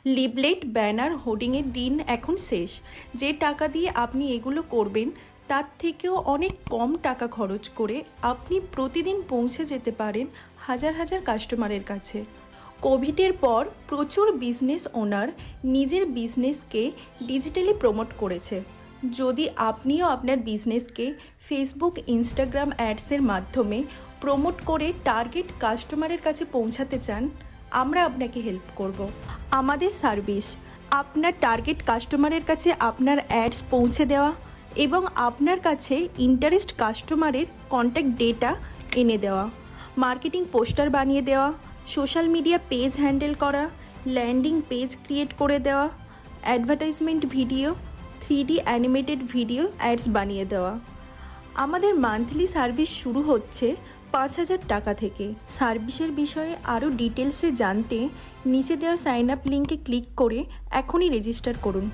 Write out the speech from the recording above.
Leaflet, banner, হোর্ডিংয়ের দিন এখন শেষ। যে টাকা দিয়ে আপনি এগুলো করবেন তার থেকেও অনেক কম টাকা খরচ করে আপনি প্রতিদিন পৌঁছে যেতে পারেন হাজার হাজার কাস্টমারের কাছে। কোভিডের পর প্রচুর বিজনেস ওনার নিজের বিজনেসকে ডিজিটালি প্রমোট করেছে। যদি আপনিও আপনার বিজনেসকে ফেসবুক, ইনস্টাগ্রাম অ্যাডসের মাধ্যমে প্রমোট করে টার্গেট কাস্টমারের কাছে পৌঁছাতে চান, আমরা আপনাকে হেল্প করব। আমাদের সার্ভিস আপনার টার্গেট কাস্টমারের কাছে আপনার অ্যাডস পৌঁছে দেওয়া এবং আপনার কাছে ইন্টারেস্ট কাস্টমারের কন্ট্যাক্ট ডেটা এনে দেওয়া, মার্কেটিং পোস্টার বানিয়ে দেওয়া, সোশ্যাল মিডিয়া পেজ হ্যান্ডেল করা, ল্যান্ডিং পেজ ক্রিয়েট করে দেওয়া, advertisement video, 3D animated video ads বানিয়ে দেওয়া। আমাদের মান্থলি সার্ভিস শুরু হচ্ছে 5,000 টাকা থেকে। সার্ভিসের বিষয়ে আরও ডিটেলসে জানতে নিচে দেওয়া সাইন আপ লিঙ্কে ক্লিক করে এখনই রেজিস্টার করুন।